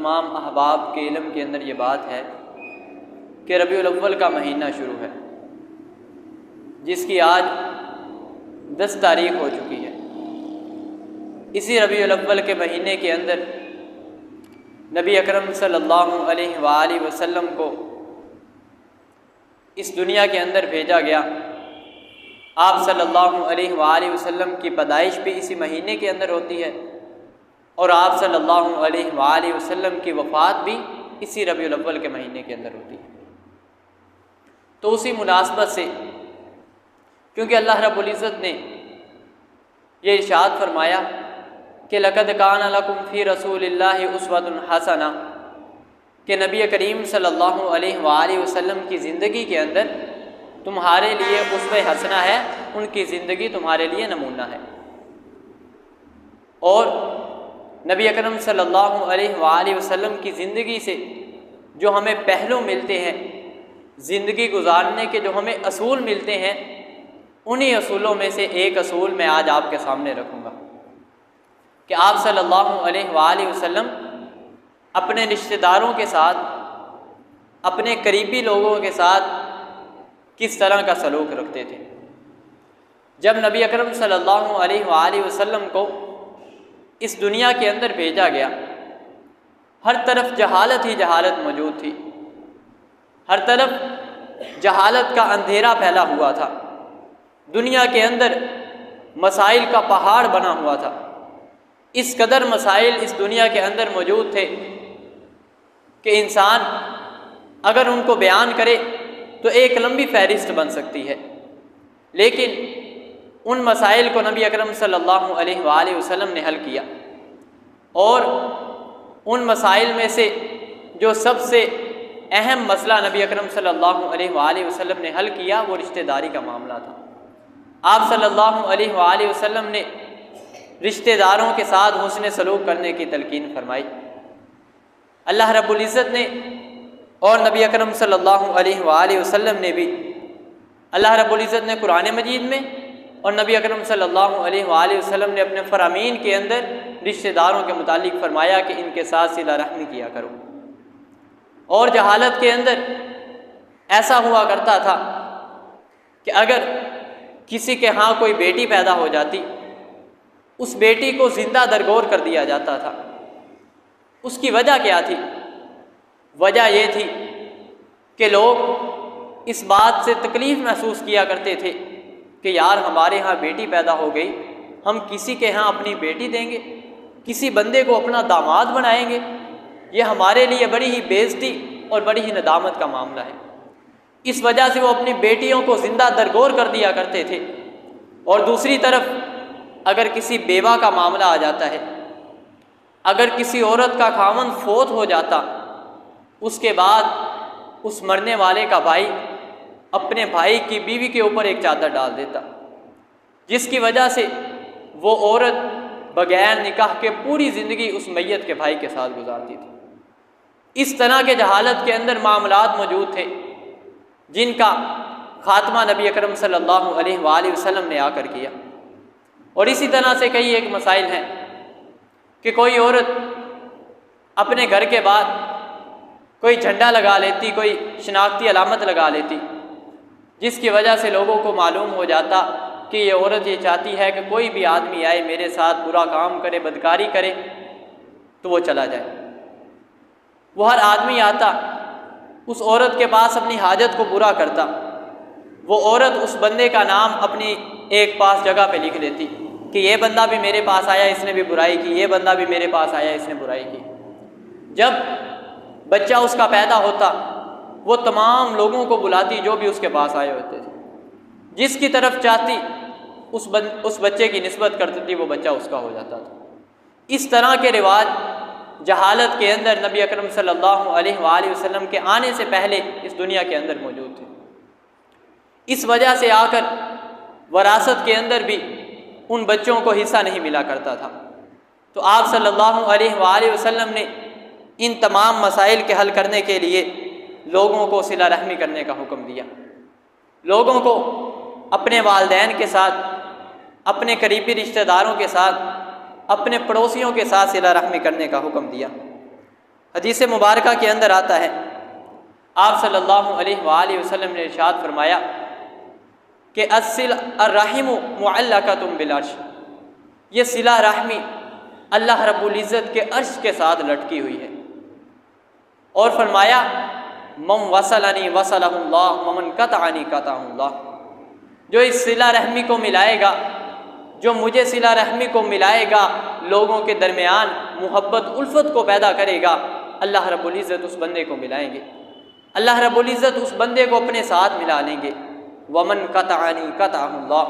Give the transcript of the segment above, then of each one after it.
तमाम अहबाब के इल्म के अंदर ये बात है कि रबीउल अव्वल का महीना शुरू है, जिसकी आज 10 तारीख हो चुकी है। इसी रबीउल अव्वल के महीने के अंदर नबी अकरम सल्लल्लाहु अलैहि वसल्लम को इस दुनिया के अंदर भेजा गया। आप सल्लल्लाहु अलैहि वसल्लम की पैदाइश भी इसी महीने के अंदर होती है और आप सल्लल्लाहु अलैहि वसल्लम की वफ़ात भी इसी रबीउल अव्वल के महीने के अंदर होती है। तो उसी मुनासबत से, क्योंकि अल्लाह रब्बुल इज़्ज़त ने ये इरशाद फरमाया कि लक़द कान लकुम फ़ी रसूलिल्लाहि उस्वतुन हसना, कि नबी करीम सल्लल्लाहु अलैहि वसल्लम की ज़िंदगी के अंदर तुम्हारे लिए उस्वे हसना है, उनकी ज़िंदगी तुम्हारे लिए नमूना है। और नबी अकरम सल्लल्लाहु अलैहि वसल्लम की ज़िंदगी से जो हमें पहलू मिलते हैं, ज़िंदगी गुजारने के जो हमें असूल मिलते हैं, उन्हीं असूलों में से एक असूल मैं आज आपके सामने रखूँगा कि आप सल्लल्लाहु अलैहि वसल्लम अपने रिश्तेदारों के साथ, अपने करीबी लोगों के साथ किस तरह का सलूक रखते थे। जब नबी अकरम सल्लल्लाहु अलैहि वसल्लम को इस दुनिया के अंदर भेजा गया, हर तरफ जहालत ही जहालत मौजूद थी, हर तरफ जहालत का अंधेरा फैला हुआ था। दुनिया के अंदर मसाइल का पहाड़ बना हुआ था। इस कदर मसाइल इस दुनिया के अंदर मौजूद थे कि इंसान अगर उनको बयान करे तो एक लंबी फहरिस्त बन सकती है। लेकिन उन मसाइल को नबी अकरम सल्लल्लाहु अलैहि वसल्लम ने हल किया, और उन मसाइल में से जो सबसे अहम मसला नबी अकरम सल्लल्लाहु अलैहि वसल्लम ने हल किया वो रिश्तेदारी का मामला था। आप सल्लल्लाहु अलैहि वसल्लम ने रिश्तेदारों के साथ हुस्न सलूक करने की तलकीन फरमाई। अल्लाह रब्बुल इज़्ज़त ने और नबी अकरम सल्लल्लाहु अलैहि वसल्लम ने भी, अल्लाह रब्बुल इज़्ज़त ने कुरान मजीद में और नबी अकरम सल्लल्लाहु अलैहि वसल्लम ने अपने फ़रामीन के अंदर रिश्तेदारों के मुतालिक फ़रमाया कि इनके साथ सिला रहमी किया करो। और जहालत के अंदर ऐसा हुआ करता था कि अगर किसी के यहाँ कोई बेटी पैदा हो जाती, उस बेटी को ज़िंदा दरगोर कर दिया जाता था। उसकी वजह क्या थी? वजह ये थी कि लोग इस बात से तकलीफ़ महसूस किया करते थे कि यार हमारे यहाँ बेटी पैदा हो गई, हम किसी के यहाँ अपनी बेटी देंगे, किसी बंदे को अपना दामाद बनाएंगे, ये हमारे लिए बड़ी ही बेइज्जती और बड़ी ही नदामत का मामला है। इस वजह से वो अपनी बेटियों को ज़िंदा दरगोर कर दिया करते थे। और दूसरी तरफ अगर किसी बेवा का मामला आ जाता है, अगर किसी औरत का खामन फोत हो जाता, उसके बाद उस मरने वाले का भाई अपने भाई की बीवी के ऊपर एक चादर डाल देता, जिसकी वजह से वो औरत बगैर निकाह के पूरी ज़िंदगी उस मैयत के भाई के साथ गुजारती थी। इस तरह के जहालत के अंदर मामलात मौजूद थे, जिनका ख़ात्मा नबी अकरम सल्लल्लाहु अलैहि वसल्लम ने आकर किया। और इसी तरह से कई एक मसाइल हैं कि कोई औरत अपने घर के बाहर कोई झंडा लगा लेती, कोई शनाख्ती अलामत लगा लेती, जिसकी वजह से लोगों को मालूम हो जाता कि ये औरत ये चाहती है कि कोई भी आदमी आए मेरे साथ बुरा काम करे, बदकारी करे, तो वो चला जाए। वो हर आदमी आता उस औरत के पास अपनी हाजत को पूरा करता, वो औरत उस बंदे का नाम अपनी एक पास जगह पे लिख लेती कि ये बंदा भी मेरे पास आया, इसने भी बुराई की, ये बंदा भी मेरे पास आया, इसने बुराई की। जब बच्चा उसका पैदा होता, वो तमाम लोगों को बुलाती जो भी उसके पास आए होते थे, जिसकी तरफ चाहती उस बच्चे की निस्बत करती थी, वो बच्चा उसका हो जाता था। इस तरह के रिवाज जहालत के अंदर नबी अकरम सल्लल्लाहु अलैहि वसल्लम के आने से पहले इस दुनिया के अंदर मौजूद थे। इस वजह से आकर वरासत के अंदर भी उन बच्चों को हिस्सा नहीं मिला करता था। तो आप सल्लल्लाहु अलैहि वसल्लम ने इन तमाम मसाइल के हल करने के लिए लोगों को सिला रहमी करने का हुक्म दिया। लोगों को अपने वालिदैन के साथ, अपने करीबी रिश्तेदारों के साथ, अपने पड़ोसियों के साथ सिला रहमी करने का हुक्म दिया। हदीस मुबारका के अंदर आता है, आप सल्लल्लाहु अलैहि वसल्लम ने इरशाद फरमाया कि अस्सिल अर्रहिमु मुअल्लक़तुम बिल अर्श, ये सिला रहमी अल्लाह रब्बुल इज़्ज़त के अर्श के साथ लटकी हुई है। और फरमाया मम वसलनी वसलहुल्लाह वमन कतअनी कतअहुल्लाह, जो इस सिला रहमी को मिलाएगा, जो मुझे सिला रहमी को मिलाएगा, लोगों के दरमियान मोहब्बत उल्फत को पैदा करेगा, अल्लाह रब्बुल इज़्ज़त उस बंदे को मिलाएंगे, अल्लाह रब्बुल इज़्ज़त उस बंदे को अपने साथ मिला लेंगे। वमन कतअनी कतअहुल्लाह,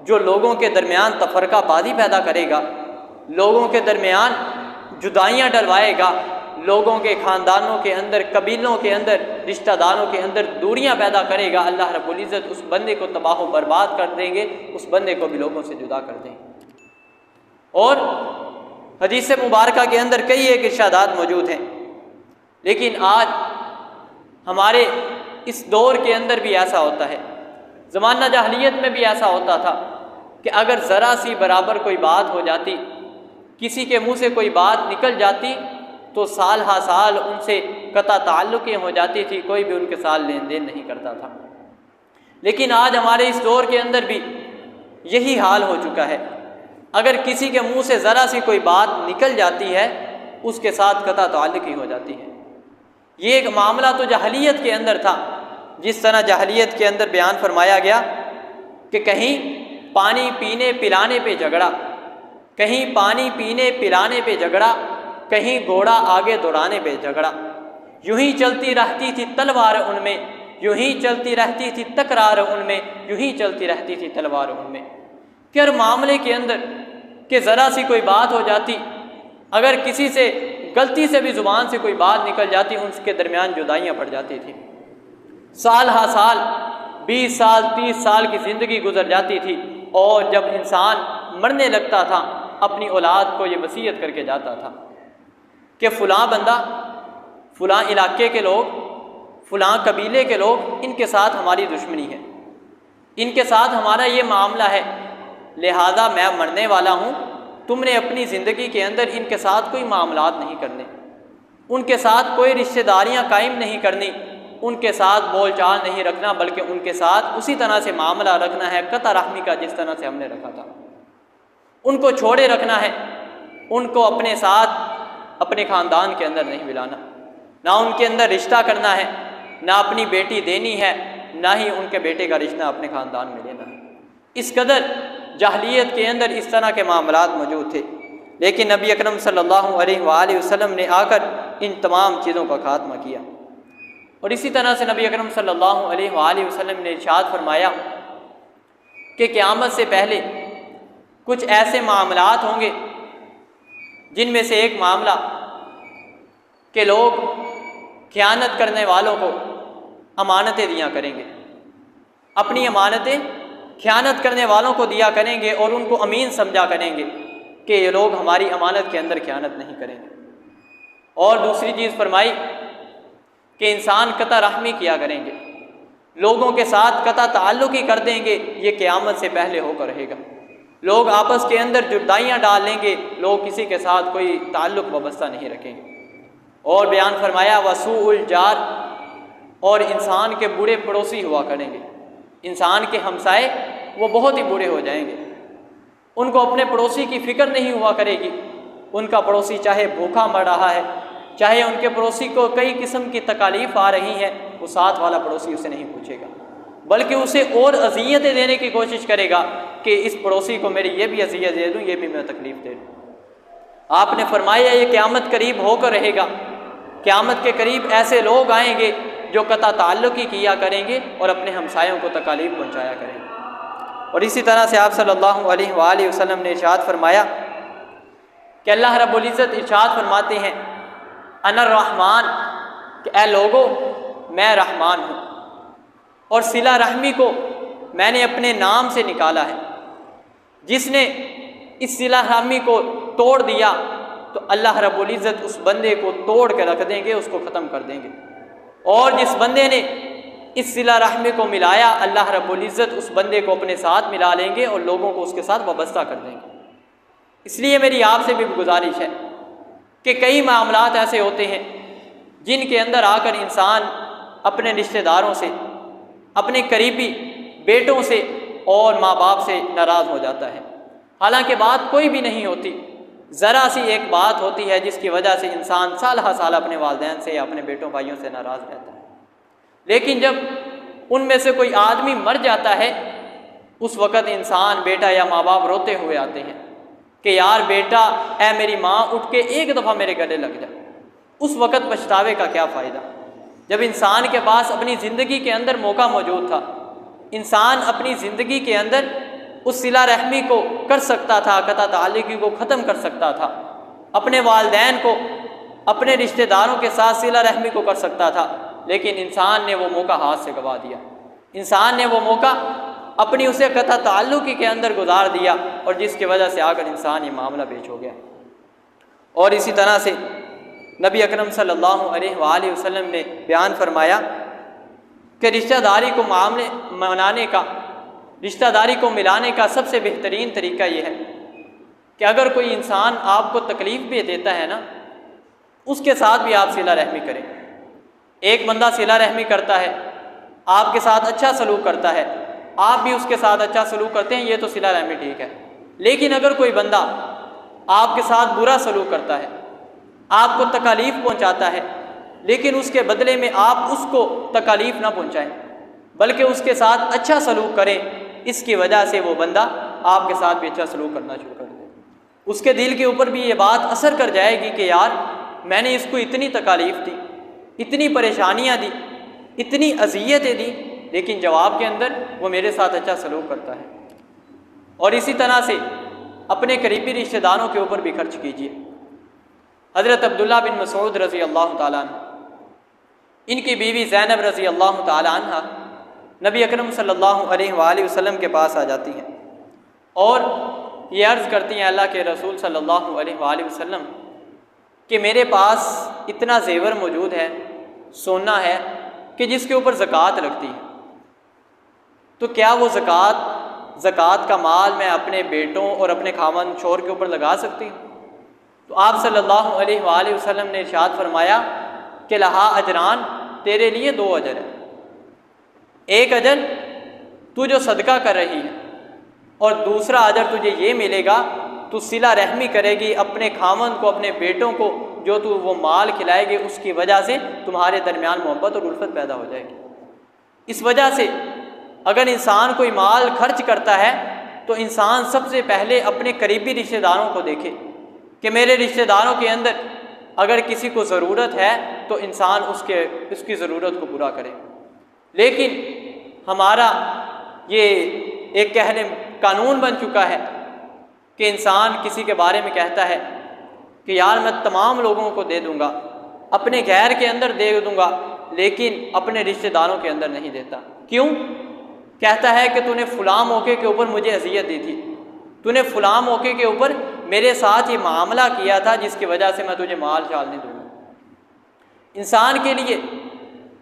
जो लोगों के दरमियान तफरकाबाजी पैदा करेगा, लोगों के दरमियान जुदाइयाँ डलवाएगा, लोगों के ख़ानदानों के अंदर, कबीलों के अंदर, रिश्तेदारों के अंदर दूरियां पैदा करेगा, अल्लाह रब्बुल इज़्ज़त उस बंदे को तबाह व बर्बाद कर देंगे, उस बंदे को भी लोगों से जुदा कर देंगे। और हदीस मुबारका के अंदर कई एक इरशादात मौजूद हैं, लेकिन आज हमारे इस दौर के अंदर भी ऐसा होता है, ज़माना जाहलियत में भी ऐसा होता था कि अगर ज़रा सी बराबर कोई बात हो जाती, किसी के मुँह से कोई बात निकल जाती, तो साल हा साल उनसे कता ताल्लुक़ें हो जाती थी, कोई भी उनके साथ लेन देन नहीं करता था। लेकिन आज हमारे इस दौर के अंदर भी यही हाल हो चुका है, अगर किसी के मुंह से ज़रा सी कोई बात निकल जाती है, उसके साथ कता ताल्लुक़ी हो जाती है। ये एक मामला तो जाहलियत के अंदर था, जिस तरह जाहलियत के अंदर बयान फरमाया गया कि कहीं पानी पीने पिलाने पे झगड़ा, कहीं पानी पीने पिलाने पे झगड़ा, कहीं घोड़ा आगे दौड़ाने पे झगड़ा, यूं ही चलती रहती थी तलवार उनमें, यूं ही चलती रहती थी तकरार उनमें, यूं ही चलती रहती थी तलवार उनमें। कि हर मामले के अंदर कि ज़रा सी कोई बात हो जाती, अगर किसी से गलती से भी ज़ुबान से कोई बात निकल जाती, उनके दरमियान जुदाइयाँ पड़ जाती थी। साल हा साल 20 साल 30 साल की ज़िंदगी गुजर जाती थी, और जब इंसान मरने लगता था, अपनी औलाद को ये वसीयत करके जाता था कि फ़लाँ बंदा, फ़लाँ इलाके के लोग, फ़लाँ कबीले के लोग, इनके साथ हमारी दुश्मनी है, इनके साथ हमारा ये मामला है, लिहाजा मैं मरने वाला हूँ, तुमने अपनी ज़िंदगी के अंदर इनके साथ कोई मामलात नहीं करने, उनके साथ कोई रिश्तेदारियाँ कायम नहीं करनी, उनके साथ बोलचाल नहीं रखना, बल्कि उनके साथ उसी तरह से मामला रखना है कता रहमी का, जिस तरह से हमने रखा था। उनको छोड़े रखना है, उनको अपने साथ अपने ख़ानदान के अंदर नहीं मिलाना, ना उनके अंदर रिश्ता करना है, ना अपनी बेटी देनी है, ना ही उनके बेटे का रिश्ता अपने ख़ानदान में लेना है। इस कदर जाहलियत के अंदर इस तरह के मामलात मौजूद थे, लेकिन नबी अकरम सल्लल्लाहु अलैहि वसल्लम ने आकर इन तमाम चीज़ों का खात्मा किया। और इसी तरह से नबी अकरम सल्लल्लाहु अलैहि वसल्लम ने इरशाद फरमाया कि क़यामत से पहले कुछ ऐसे मामलात होंगे जिनमें से एक मामला कि लोग ख़यानत करने वालों को अमानतें दिया करेंगे, अपनी अमानतें ख़यानत करने वालों को दिया करेंगे और उनको अमीन समझा करेंगे कि ये लोग हमारी अमानत के अंदर ख़यानत नहीं करेंगे। और दूसरी चीज़ फरमाई कि इंसान कता रहमी किया करेंगे, लोगों के साथ कता ताल्लुक़ ही कर देंगे, ये क़यामत से पहले होकर रहेगा। लोग आपस के अंदर जुदाइयाँ डाल लेंगे, लोग किसी के साथ कोई ताल्लुक़ वाबस्ता नहीं रखेंगे। और बयान फरमाया वसूउल जार, और इंसान के बुरे पड़ोसी हुआ करेंगे, इंसान के हमसाए वो बहुत ही बुरे हो जाएंगे, उनको अपने पड़ोसी की फ़िक्र नहीं हुआ करेगी। उनका पड़ोसी चाहे भूखा मर रहा है, चाहे उनके पड़ोसी को कई किस्म की तकालीफ आ रही हैं, वो साथ वाला पड़ोसी उसे नहीं पूछेगा, बल्कि उसे और अज़ियतें देने की कोशिश करेगा कि इस पड़ोसी को मेरी ये भी अज़ियत दे दूँ, ये भी मैं तकलीफ़ दे दूँ। आपने फरमाया ये क़यामत करीब होकर रहेगा, क़यामत के करीब ऐसे लोग आएंगे जो कता ताल्लुक़ ही किया करेंगे और अपने हमसायों को तकालीफ पहुँचाया करेंगे। और इसी तरह से आप सल्लल्लाहु अलैहि वसल्लम ने इरशाद फरमाया कि अल्लाह रब्बुल इज़्ज़त इरशाद फरमाते हैं अनर रहमान, कि ए लोगो मैं रहमान हूँ, और सिला रहमी को मैंने अपने नाम से निकाला है। जिसने इस सिला रहमी को तोड़ दिया तो अल्लाह रब्बुल इज़्ज़त उस बंदे को तोड़ के रख देंगे, उसको ख़त्म कर देंगे। और जिस बंदे ने इस सिला रहमी को मिलाया, अल्लाह रब्बुल इज़्ज़त उस बंदे को अपने साथ मिला लेंगे और लोगों को उसके साथ वाबस्ता कर देंगे। इसलिए मेरी आपसे भी गुजारिश है कि कई मामलात ऐसे होते हैं जिनके अंदर आकर इंसान अपने रिश्तेदारों से, अपने करीबी बेटों से और माँ बाप से नाराज़ हो जाता है। हालांकि बात कोई भी नहीं होती, ज़रा सी एक बात होती है जिसकी वजह से इंसान साल हर साल अपने वालिदैन से, अपने बेटों भाइयों से नाराज़ रहता है। लेकिन जब उनमें से कोई आदमी मर जाता है, उस वक़्त इंसान, बेटा या माँ बाप रोते हुए आते हैं कि यार बेटा, ऐ मेरी माँ, उठ के एक दफ़ा मेरे गले लग जा। उस वक़्त पछतावे का क्या फ़ायदा, जब इंसान के पास अपनी ज़िंदगी के अंदर मौका मौजूद था, इंसान अपनी ज़िंदगी के अंदर उस सिला रहमी को कर सकता था, कता ताल्लुकी को ख़त्म कर सकता था, अपने वालिदैन को, अपने रिश्तेदारों के साथ सिला रहमी को कर सकता था। लेकिन इंसान ने वो मौका हाथ से गंवा दिया। इंसान ने वो मौका अपनी उसे कता ताल्लुकी के अंदर गुजार दिया, और जिसकी वजह से आकर इंसान ये मामला पेश हो गया। और इसी तरह से नबी अकरम सल्लल्लाहु अलैहि वसल्लम ने बयान फरमाया कि रिश्तेदारी को मामले मनाने का, रिश्तेदारी को मिलाने का सबसे बेहतरीन तरीका ये है कि अगर कोई इंसान आपको तकलीफ़ भी देता है ना, उसके साथ भी आप सिला रहमी करें। एक बंदा सिला रहमी करता है, आपके साथ अच्छा सलूक करता है, आप भी उसके साथ अच्छा सलूक करते हैं, ये तो सिला रहमी ठीक है। लेकिन अगर कोई बंदा आपके साथ बुरा सलूक करता है, आपको तकालीफ़ पहुंचाता है, लेकिन उसके बदले में आप उसको तकालीफ़ ना पहुंचाएं, बल्कि उसके साथ अच्छा सलूक करें, इसकी वजह से वो बंदा आपके साथ भी अच्छा सलूक करना शुरू कर दे। उसके दिल के ऊपर भी ये बात असर कर जाएगी कि यार, मैंने इसको इतनी तकालीफ़ दी, इतनी परेशानियाँ दी, इतनी अज़ियतें दी, लेकिन जवाब के अंदर वो मेरे साथ अच्छा सलूक करता है। और इसी तरह से अपने करीबी रिश्तेदारों के ऊपर भी खर्च कीजिए। हज़रत अब्दुल्ला बिन मसूद रज़ी अल्लाह ताला अन्हु, इनकी बीवी ज़ैनब रज़ी अल्लाह ताला अन्हा नबी अकरम सल्लल्लाहु अलैहि वसल्लम के पास आ जाती हैं और ये अर्ज़ करती हैं अल्लाह के रसूल सल्लल्लाहु अलैहि वसल्लम कि मेरे पास इतना ज़ेवर मौजूद है, सोना है, कि जिसके ऊपर ज़कात लगती है, तो क्या वो ज़कात का माल मैं अपने बेटों और अपने खामन शोहर के ऊपर लगा सकती हूँ? तो आप सल्लल्लाहु अलैहि वसल्लम ने इरशाद फरमाया कि लहा अजरान, तेरे लिए 2 अजर है। एक अजर तू जो सदका कर रही है, और दूसरा अजर तुझे ये मिलेगा, तू सिला रहमी करेगी अपने खामन को, अपने बेटों को, जो तू वो माल खिलाएगी, उसकी वजह से तुम्हारे दरमियान मोहब्बत और उल्फत पैदा हो जाएगी। इस वजह से अगर इंसान कोई माल खर्च करता है तो इंसान सबसे पहले अपने करीबी रिश्तेदारों को देखे कि मेरे रिश्तेदारों के अंदर अगर किसी को ज़रूरत है तो इंसान उसकी ज़रूरत को पूरा करे। लेकिन हमारा ये एक कहने कानून बन चुका है कि इंसान किसी के बारे में कहता है कि यार मैं तमाम लोगों को दे दूँगा, अपने गैर के अंदर दे दूँगा, लेकिन अपने रिश्तेदारों के अंदर नहीं देता। क्यों? कहता है कि तूने फ़लाँ मौके के ऊपर मुझे अज़ियत दी थी, तूने फ़लाँ मौके के ऊपर मेरे साथ ये मामला किया था, जिसकी वजह से मैं तुझे माल शाल नहीं दूँगा। इंसान के लिए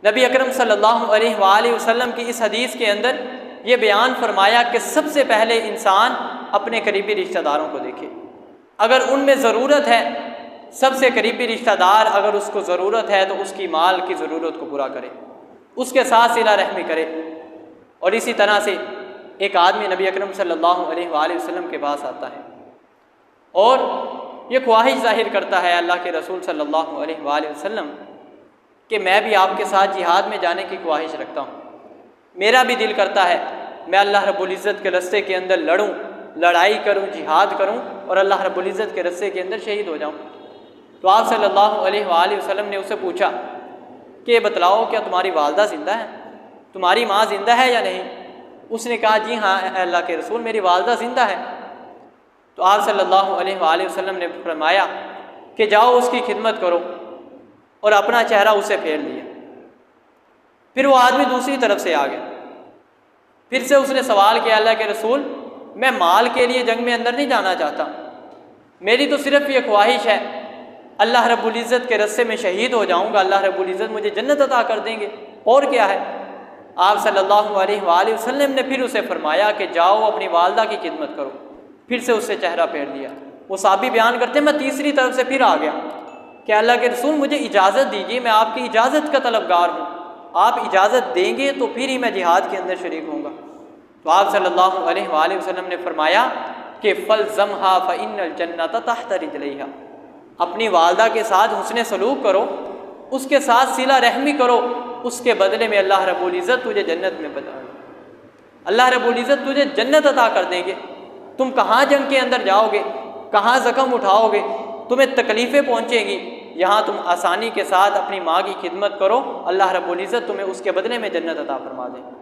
नबी अकरम सल्लल्लाहु अलैहि वसल्लम की इस हदीस के अंदर ये बयान फरमाया कि सबसे पहले इंसान अपने करीबी रिश्तेदारों को देखे। अगर उनमें ज़रूरत है, सबसे करीबी रिश्तेदार अगर उसको ज़रूरत है तो उसकी माल की ज़रूरत को पूरा करे, उसके साथ सिला रहमी करे। और इसी तरह से एक आदमी नबी अकरम सल्लल्लाहु अलैहि वसल्लम के पास आता है और ये ख्वाहिश ज़ाहिर करता है अल्लाह के रसूल सल्लल्लाहु अलैहि वसल्लम कि मैं भी आपके साथ जिहाद में जाने की ख्वाहिश रखता हूँ, मेरा भी दिल करता है मैं अल्लाह रब्बुल इज़्ज़त के रस्ते के अंदर लड़ूँ, लड़ाई करूँ, जिहाद करूँ और अल्लाह रब्बुल इज़्ज़त के रस्ते के अंदर शहीद हो जाऊँ। तो आप सल्लल्लाहु अलैहि वसल्लम ने उससे पूछा कि बतलाओ, क्या तुम्हारी वालदा ज़िंदा है, तुम्हारी माँ ज़िंदा है या नहीं? उसने कहा जी हाँ अल्लाह के रसूल, मेरी वालदा ज़िंदा है। तो आप सल्लल्लाहु अलैहि वसल्लम ने फरमाया कि जाओ उसकी खिदमत करो, और अपना चेहरा उसे फेर लिया। फिर वो आदमी दूसरी तरफ से आ गया, फिर से उसने सवाल किया अल्लाह के रसूल, मैं माल के लिए जंग में अंदर नहीं जाना चाहता, मेरी तो सिर्फ ये ख्वाहिश है अल्लाह रब्बुल इज़्ज़त के रस्ते में शहीद हो जाऊँगा, अल्लाह रब्बुल इज़्ज़त मुझे जन्नत अता कर देंगे, और क्या है। आप सल्लल्लाहु अलैहि वसल्लम ने फिर उसे फरमाया कि जाओ अपनी वालदा की खिदमत करो। फिर से उससे चेहरा फेर लिया। वो साहबी बयान करते मैं तीसरी तरफ से फिर आ गया, कि अल्लाह के रसूल मुझे इजाज़त दीजिए, मैं आपकी इजाज़त का तलबगार हूँ, आप इजाज़त देंगे तो फिर ही मैं जिहाद के अंदर शरीक होऊंगा। तो आप सल्लल्लाहु अलैहि वसल्लम ने फरमाया कि फ़ल्ज़म्हा फ़इन्नल जन्नत तहत रिजलैहा, अपनी वालदा के साथ हुस्न सलूक करो, उसके साथ सिला रहमी करो, उसके बदले में अल्लाह रब्बुल इज़्ज़त तुझे जन्नत में बताएंगे, अल्लाह रब्बुल इज़्ज़त तुझे जन्नत अता कर देंगे। तुम कहाँ जंग के अंदर जाओगे, कहाँ ज़ख्म उठाओगे, तुम्हें तकलीफ़ें पहुँचेंगी, यहाँ तुम आसानी के साथ अपनी माँ की खिदमत करो, अल्लाह रब्बुल इज़्ज़त तुम्हें उसके बदले में जन्नत अता फरमा देंगे।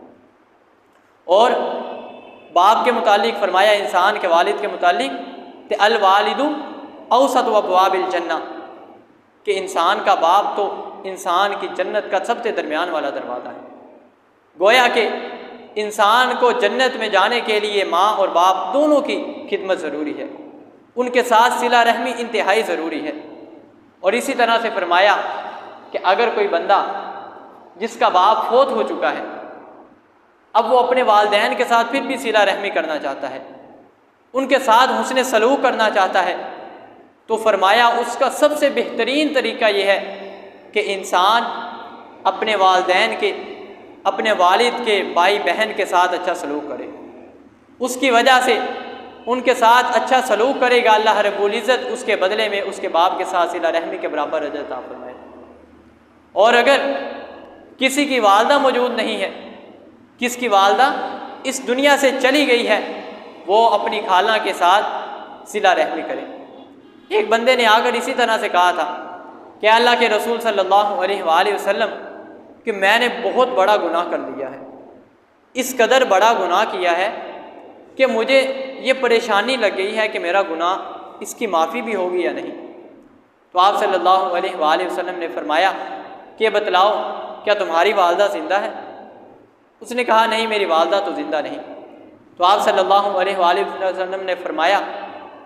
और बाप के मुतालिक फरमाया, इंसान के वालिद के मुतालिक, कि अल वालिदु औसत व अबवाबिल जन्ना, कि इंसान का बाप तो इंसान की जन्नत का सबसे दरमियान वाला दरवाज़ा है। गोया कि इंसान को जन्नत में जाने के लिए माँ और बाप दोनों की खिदमत ज़रूरी है, उनके साथ सिला रहमी इंतहाई ज़रूरी है। और इसी तरह से फरमाया कि अगर कोई बंदा जिसका बाप फौत हो चुका है, अब वो अपने वालिदैन के साथ फिर भी सिला रहमी करना चाहता है, उनके साथ हुस्न सलूक करना चाहता है, तो फरमाया उसका सबसे बेहतरीन तरीका ये है कि इंसान अपने वालिदैन के, अपने वालिद के भाई बहन के साथ अच्छा सलूक करे, उसकी वजह से उनके साथ अच्छा सलूक करेगा, अल्लाह रब्बुल इज़्ज़त उसके बदले में उसके बाप के साथ सिला रहमी के बराबर अजर अता फरमाए। और अगर किसी की वालदा मौजूद नहीं है, किसकी वालदा इस दुनिया से चली गई है, वो अपनी खाला के साथ सिला रहमी करे। एक बंदे ने आकर इसी तरह से कहा था कि अल्लाह के रसूल सल्लल्लाहु अलैहि वसल्लम कि मैंने बहुत बड़ा गुनाह कर लिया है, इस कदर बड़ा गुनाह किया है कि मुझे ये परेशानी लग गई है कि मेरा गुनाह इसकी माफ़ी भी होगी या नहीं। तो आप सल्लल्लाहु अलैहि वसल्लम ने फरमाया कि बतलाओ क्या तुम्हारी वालदा ज़िंदा है? उसने कहा नहीं, मेरी वालदा तो ज़िंदा नहीं। तो आप सल्लल्लाहु अलैहि वसल्लम ने फरमाया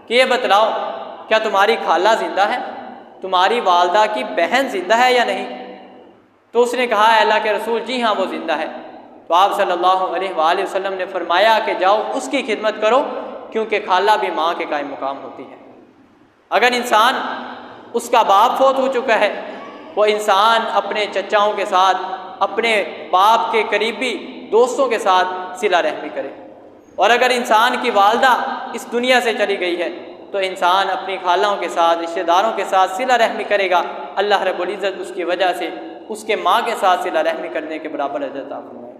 कि ये बतलाओ क्या तुम्हारी खाला ज़िंदा है, तुम्हारी वालदा की बहन ज़िंदा है या नहीं? तो उसने कहा अल्लाह के रसूल जी हाँ वो ज़िंदा है। तो आप सल्लल्लाहु अलैहि वसल्लम ने फरमाया कि जाओ उसकी खिदमत करो, क्योंकि खाला भी माँ के कायम मुकाम होती है। अगर इंसान उसका बाप फौत हो चुका है, वो इंसान अपने चचाओं के साथ, अपने बाप के करीबी दोस्तों के साथ सिला रहमी करे। और अगर इंसान की वालदा इस दुनिया से चली गई है तो इंसान अपनी खालाओं के साथ, रिश्तेदारों के साथ सिला रहमी करेगा, अल्लाह रब्बुल इज़्ज़त उसकी वजह से उसके माँ के साथ सिला रहमी करने के बराबर अजर अता फरमाए।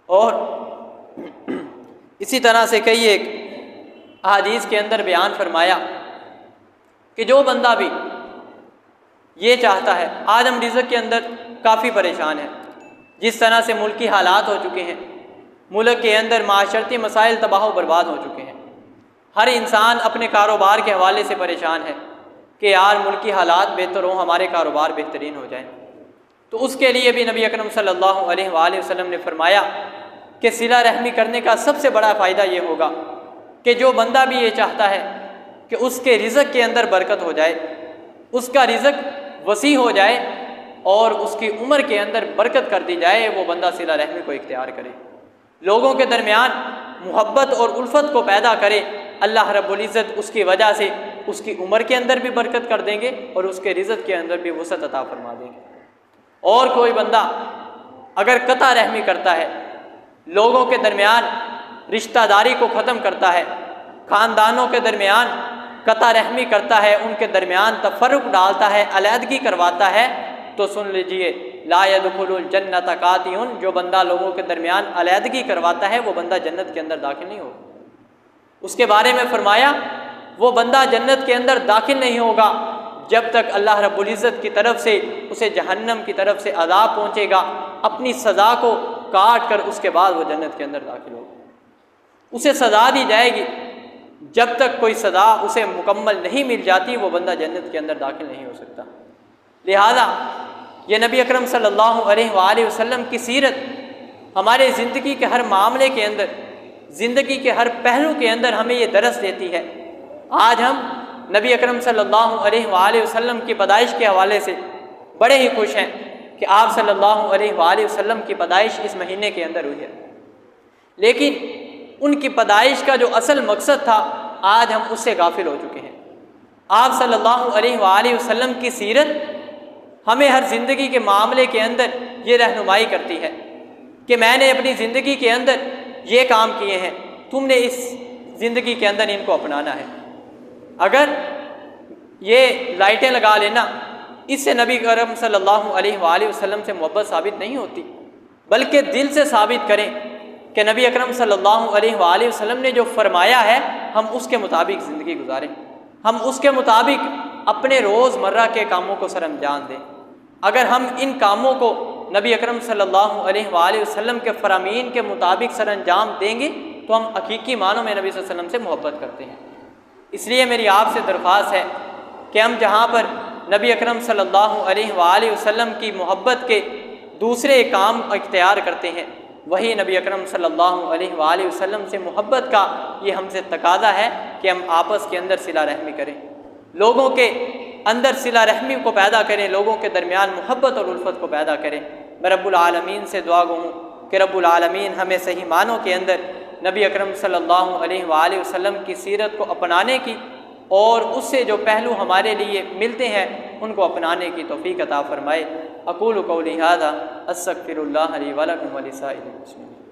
और इसी तरह से कई एक अहादीस के अंदर बयान फरमाया कि जो बंदा भी ये चाहता है, आज हम रिज़्क़ के अंदर काफ़ी परेशान हैं, जिस तरह से मुल्की हालात हो चुके हैं, मुल्क के अंदर माशरती मसाइल तबाह बर्बाद हो चुके हैं, हर इंसान अपने कारोबार के हवाले से परेशान है कि यार मुल्की हालात बेहतर हों, हमारे कारोबार बेहतरीन हो जाएं। तो उसके लिए भी नबी अकरम सल्लल्लाहु अलैहि वसल्लम ने फरमाया कि सिला रहमी करने का सबसे बड़ा फ़ायदा ये होगा कि जो बंदा भी ये चाहता है कि उसके रिज़्क़ के अंदर बरकत हो जाए, उसका रिज़्क़ वसी हो जाए और उसकी उम्र के अंदर बरकत कर दी जाए, वो बंदा सिला रहमी को इख्तियार करे, लोगों के दरमियान मोहब्बत और उल्फत को पैदा करे। अल्लाह रब्बुल इज़्ज़त उसकी वजह से उसकी उम्र के अंदर भी बरकत कर देंगे और उसके रिज़्क़ के अंदर भी वसअत अता फरमा देंगे। और कोई बंदा अगर कता रहमी करता है, लोगों के दरमियान रिश्तेदारी को ख़त्म करता है, ख़ानदानों के दरमियान कता रहमी करता है, उनके दरमियान तफर्रुक़ डालता है, अलहदगी करवाता है, तो सुन लीजिए ला यदखुलुल जन्नत कातिउन, जो बंदा लोगों के दरमियान अलहदगी करवाता है वो बंदा जन्नत के अंदर दाखिल नहीं होगा। उसके बारे में फरमाया वो बंदा जन्नत के अंदर दाखिल नहीं होगा जब तक अल्लाह रब्बुल इज़्ज़त की तरफ से उसे जहन्नम की तरफ से अज़ाब पहुँचेगा, अपनी सज़ा को काट कर उसके बाद वो जन्नत के अंदर दाखिल होगा। उसे सज़ा दी जाएगी, जब तक कोई सज़ा उसे मुकम्मल नहीं मिल जाती वो बंदा जन्नत के अंदर दाखिल नहीं हो सकता। लिहाजा ये नबी अकरम सल्लल्लाहु अलैहि वसल्लम की सीरत हमारे ज़िंदगी के हर मामले के अंदर, ज़िंदगी के हर पहलू के अंदर हमें ये दरस देती है। आज हम नबी अकरम सल्लल्लाहु अलैहि वसल्लम की पैदाइश के हवाले से बड़े ही खुश हैं कि आप सल्लल्लाहु अलैहि वसल्लम की पैदाइश इस महीने के अंदर हुई है, लेकिन उनकी पैदाइश का जो असल मकसद था आज हम उससे गाफिल हो चुके हैं। आप सल्लल्लाहु अलैहि वसल्लम की सीरत हमें हर ज़िंदगी के मामले के अंदर ये रहनुमाई करती है कि मैंने अपनी ज़िंदगी के अंदर ये काम किए हैं, तुमने इस ज़िंदगी के अंदर इनको अपनाना है। अगर ये लाइटें लगा लेना, इससे नबी करम सल्लल्लाहु अलैहि वसल्लम से मोहब्बत साबित नहीं होती, बल्कि दिल से साबित करें कि नबी अकरम सल्लल्लाहु अलैहि वसल्लम ने जो फरमाया है हम उसके मुताबिक ज़िंदगी गुजारें, हम उसके मुताबिक अपने रोज़मर्रा के कामों को सरअंजाम दें। अगर हम इन कामों को नबी अकरम सल्लल्लाहु अलैहि वसल्लम के फरामीन के मुताबिक सरअंजाम देंगे तो हम हकीकी मानों में नबी सल्लल्लाहु अलैहि वसल्लम से मोहब्बत करते हैं। इसलिए मेरी आपसे दरख्वास्त है कि हम जहाँ पर नबी अकरम सल्लल्लाहु अलैहि वसल्लम की मोहब्बत के दूसरे काम इख्तियार करते हैं, वही नबी अकरम सल्लल्लाहु अलैहि वसल्लम से मोहब्बत का ये हमसे तकाज़ा है कि हम आपस के अंदर सिला रहमी करें, लोगों के अंदर सिला रहमी को पैदा करें, लोगों के दरमियान मोहब्बत और उल्फत को पैदा करें। मैं रब्बुल आलमीन से दुआ गो हूँ कि रब्बुल आलमीन हमें सही मानों के अंदर नबी अकरम सल्लल्लाहु अलैहि वसल्लम की सीरत को अपनाने की और उससे जो पहलू हमारे लिए मिलते हैं उनको अपनाने की तौफीक अता फ़रमाए। अक़ूलु क़ौली हाज़ा अस्तग़फ़िरुल्लाह ली व लकुम व लिसाइरिल मुस्लिमीन।